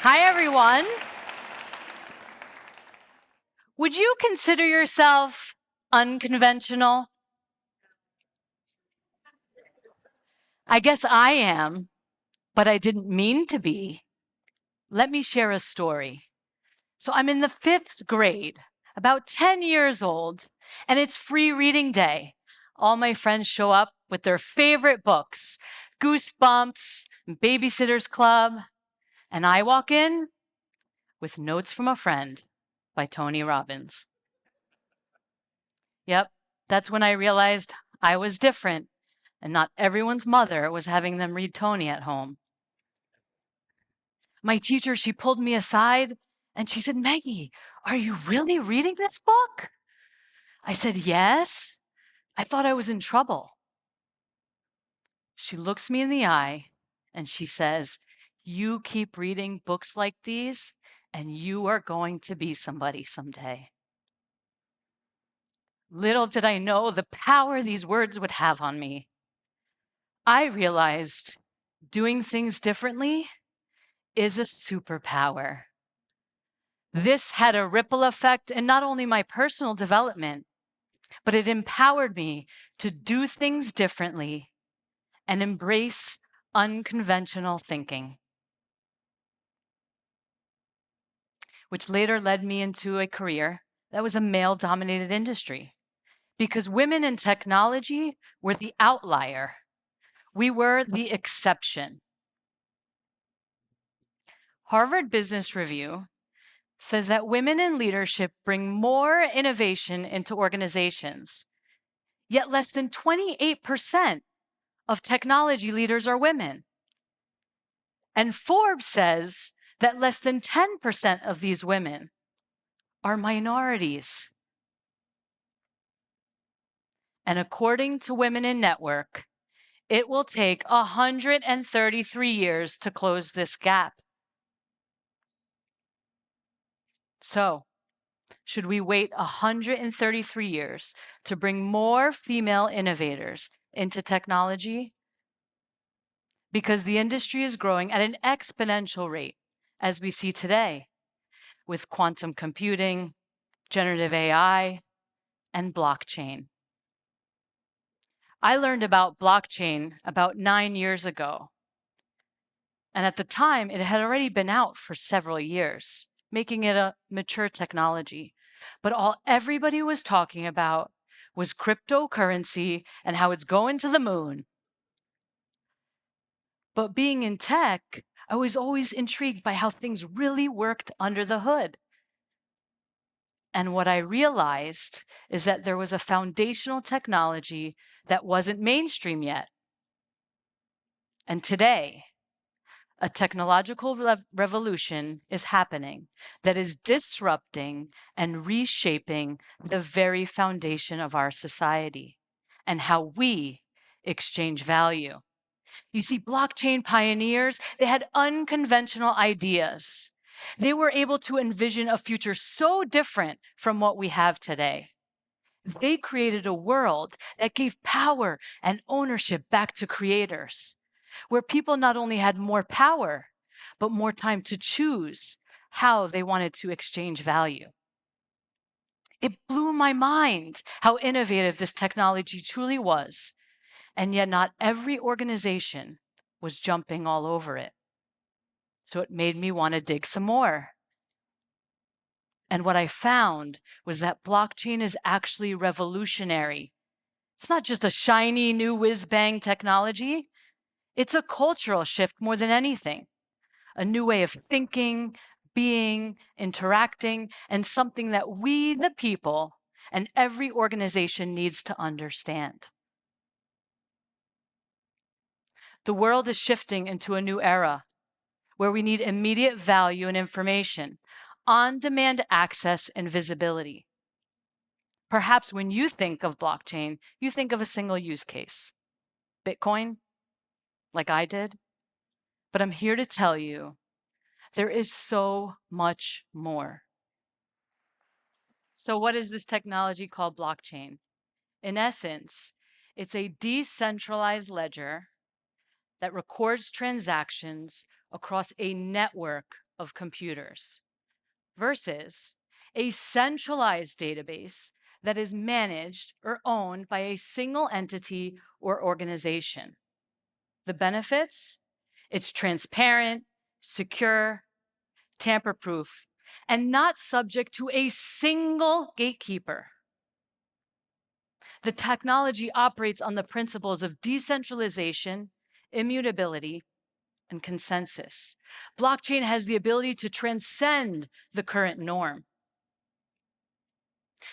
Hi, everyone. Would you consider yourself unconventional? I guess I am, but I didn't mean to be. Let me share a story. So I'm in the 5th grade, about 10 years old, and it's free reading day. All my friends show up with their favorite books, Goosebumps, Babysitter's Club, and I walk in with Notes from a Friend by Tony Robbins. Yep, that's when I realized I was different and not everyone's mother was having them read Tony at home. My teacher, she pulled me aside and she said, "Meggie, are you really reading this book?" I said, "Yes." I thought I was in trouble. She looks me in the eye and she says, "You keep reading books like these and you are going to be somebody someday." Little did I know the power these words would have on me. I realized doing things differently is a superpower. This had a ripple effect in not only my personal development, but it empowered me to do things differently and embrace unconventional thinking, which later led me into a career that was a male dominated industry. Because women in technology were the outlier, we were the exception. Harvard Business Review says that women in leadership bring more innovation into organizations, yet less than 28% of technology leaders are women. And Forbes says that less than 10% of these women are minorities. And according to Women in Network, it will take 133 years to close this gap. So, should we wait 133 years to bring more female innovators into technology? Because the industry is growing at an exponential rate, as we see today, with quantum computing, generative AI, and blockchain. I learned about blockchain about 9 years ago. And at the time, it had already been out for several years, making it a mature technology. But all everybody was talking about was cryptocurrency and how it's going to the moon. But being in tech, I was always intrigued by how things really worked under the hood. And what I realized is that there was a foundational technology that wasn't mainstream yet. And today, a technological revolution is happening that is disrupting and reshaping the very foundation of our society and how we exchange value. You see, blockchain pioneers, they had unconventional ideas. They were able to envision a future so different from what we have today. They created a world that gave power and ownership back to creators, where people not only had more power, but more time to choose how they wanted to exchange value. It blew my mind how innovative this technology truly was, and yet not every organization was jumping all over it. So it made me want to dig some more. And what I found was that blockchain is actually revolutionary. It's not just a shiny new whiz-bang technology. It's a cultural shift more than anything, a new way of thinking, being, interacting, and something that we, the people, and every organization needs to understand. The world is shifting into a new era where we need immediate value and information, on-demand access and visibility. Perhaps when you think of blockchain, you think of a single use case. Bitcoin, like I did. But I'm here to tell you, there is so much more. So what is this technology called blockchain? In essence, it's a decentralized ledger that records transactions across a network of computers versus a centralized database that is managed or owned by a single entity or organization. The benefits? It's transparent, secure, tamper-proof, and not subject to a single gatekeeper. The technology operates on the principles of decentralization, immutability, and consensus. Blockchain has the ability to transcend the current norm.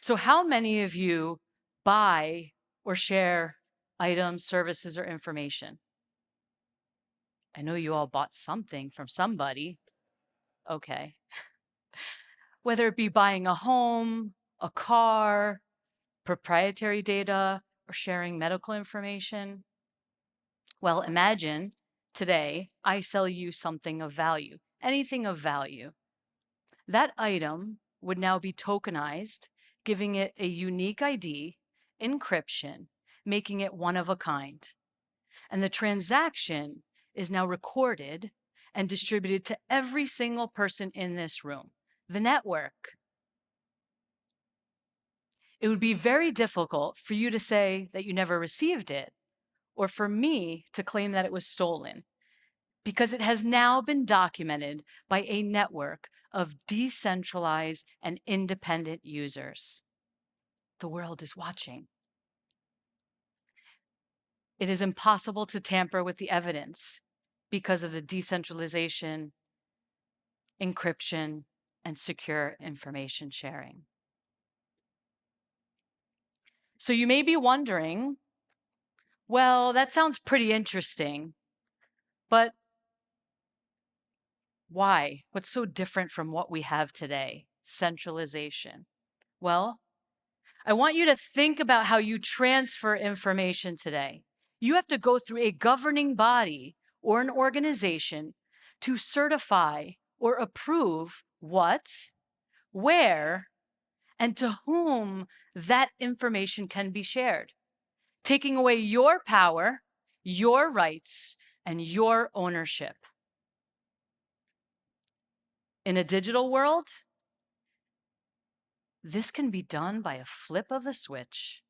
So how many of you buy or share items, services, or information? I know you all bought something from somebody. Okay. Whether it be buying a home, a car, proprietary data, or sharing medical information. Well, imagine today I sell you something of value, anything of value. That item would now be tokenized, giving it a unique ID, encryption, making it one of a kind. And the transaction is now recorded and distributed to every single person in this room, the network. It would be very difficult for you to say that you never received it, or for me to claim that it was stolen, because it has now been documented by a network of decentralized and independent users. The world is watching. It is impossible to tamper with the evidence because of the decentralization, encryption, and secure information sharing. So you may be wondering, well, that sounds pretty interesting, but why? What's so different from what we have today? Centralization. Well, I want you to think about how you transfer information today. You have to go through a governing body or an organization to certify or approve what, where, and to whom that information can be shared, taking away your power, your rights, and your ownership. In a digital world, this can be done by a flip of a switch.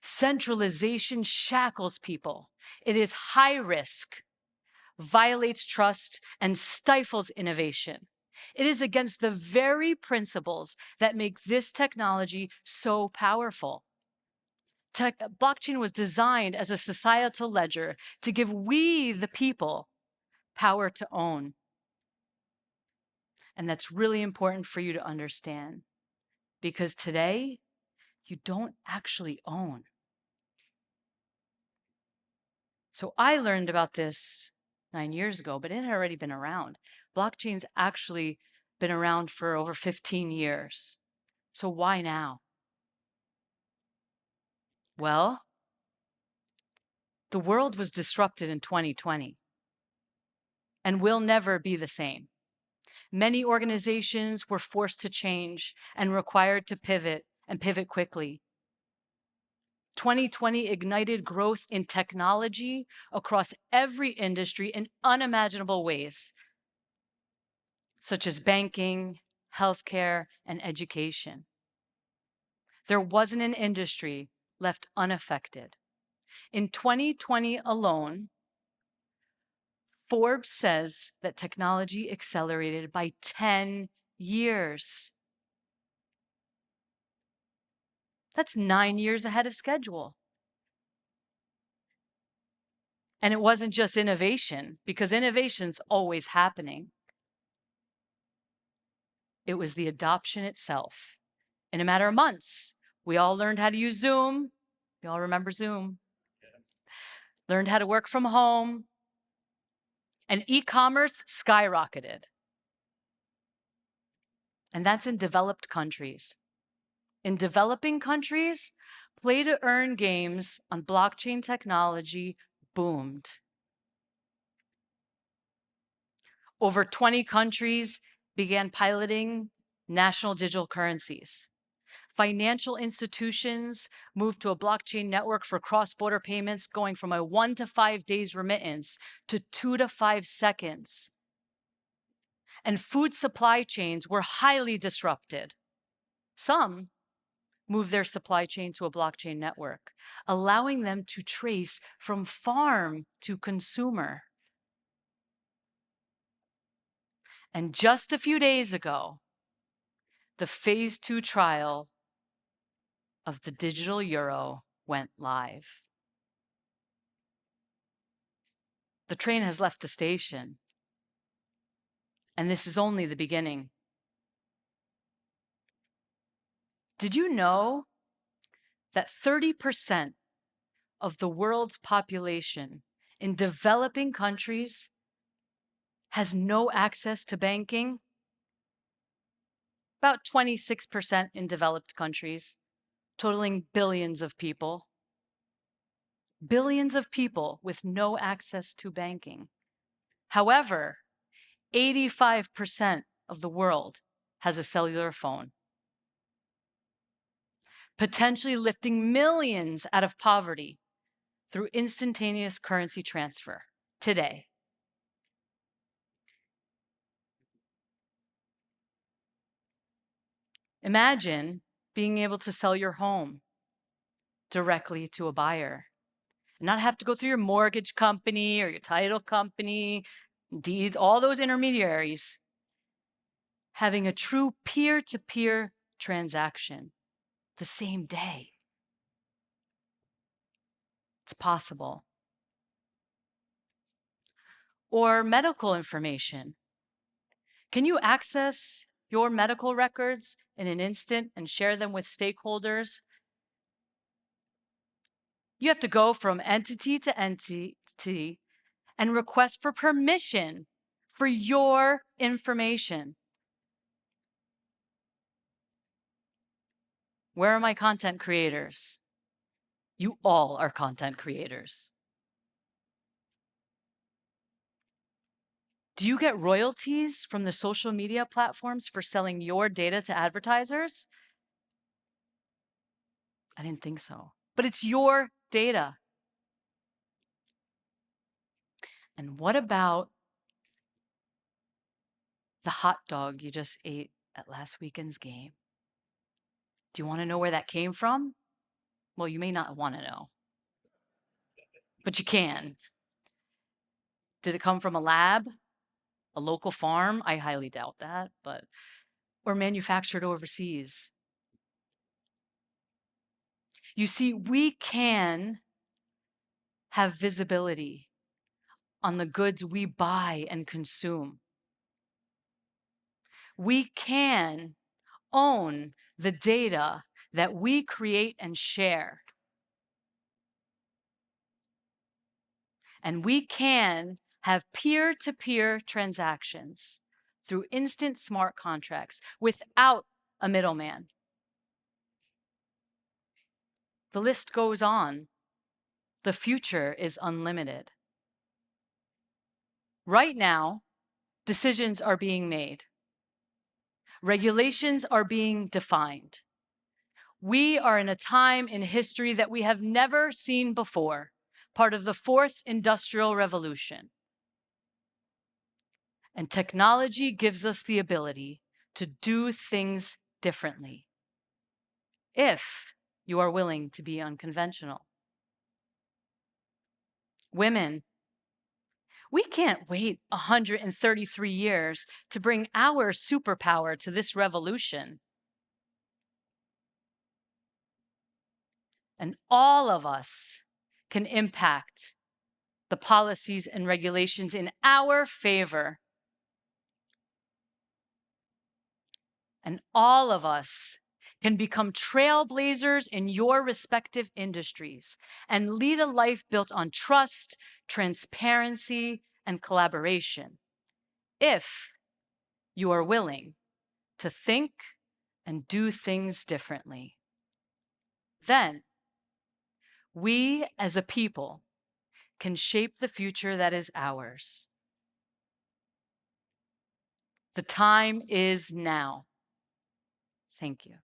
Centralization shackles people. It is high risk, violates trust, and stifles innovation. It is against the very principles that make this technology so powerful. Blockchain was designed as a societal ledger to give we, the people, power to own. And that's really important for you to understand, because today, you don't actually own. So I learned about this 9 years ago, but it had already been around. Blockchain's actually been around for over 15 years. So why now? Well, the world was disrupted in 2020 and will never be the same. Many organizations were forced to change and required to pivot and pivot quickly. 2020 ignited growth in technology across every industry in unimaginable ways, such as banking, healthcare, and education. There wasn't an industry left unaffected. In 2020 alone, Forbes says that technology accelerated by 10 years. That's 9 years ahead of schedule. And it wasn't just innovation, because innovation's always happening. It was the adoption itself. In a matter of months, we all learned how to use Zoom. We all remember Zoom. Learned how to work from home. And e-commerce skyrocketed. And that's in developed countries. In developing countries, play-to-earn games on blockchain technology boomed. Over 20 countries began piloting national digital currencies. Financial institutions moved to a blockchain network for cross-border payments, going from a 1 to 5 days remittance to 2 to 5 seconds. And food supply chains were highly disrupted. Some moved their supply chain to a blockchain network, allowing them to trace from farm to consumer. And just a few days ago, the phase 2 trial of the digital euro went live. The train has left the station, and this is only the beginning. Did you know that 30% of the world's population in developing countries has no access to banking? About 26% in developed countries, totaling billions of people. Billions of people with no access to banking. However, 85% of the world has a cellular phone, potentially lifting millions out of poverty through instantaneous currency transfer today. Imagine being able to sell your home directly to a buyer and not have to go through your mortgage company or your title company, deeds, all those intermediaries. Having a true peer-to-peer transaction the same day. It's possible. Or medical information. Can you access your medical records in an instant and share them with stakeholders? You have to go from entity to entity and request for permission for your information. Where are my content creators? You all are content creators. Do you get royalties from the social media platforms for selling your data to advertisers? I didn't think so. But it's your data. And what about the hot dog you just ate at last weekend's game? Do you want to know where that came from? Well, you may not want to know, but you can. Did it come from a lab, a local farm? I highly doubt that, or manufactured overseas. You see, we can have visibility on the goods we buy and consume. We can own the data that we create and share. And we can have peer-to-peer transactions through instant smart contracts without a middleman. The list goes on. The future is unlimited. Right now, decisions are being made. Regulations are being defined. We are in a time in history that we have never seen before, part of the fourth industrial revolution. And technology gives us the ability to do things differently, if you are willing to be unconventional. Women, we can't wait 133 years to bring our superpower to this revolution. And all of us can impact the policies and regulations in our favor. And all of us can become trailblazers in your respective industries and lead a life built on trust, transparency, and collaboration, if you are willing to think and do things differently. Then, we as a people can shape the future that is ours. The time is now. Thank you.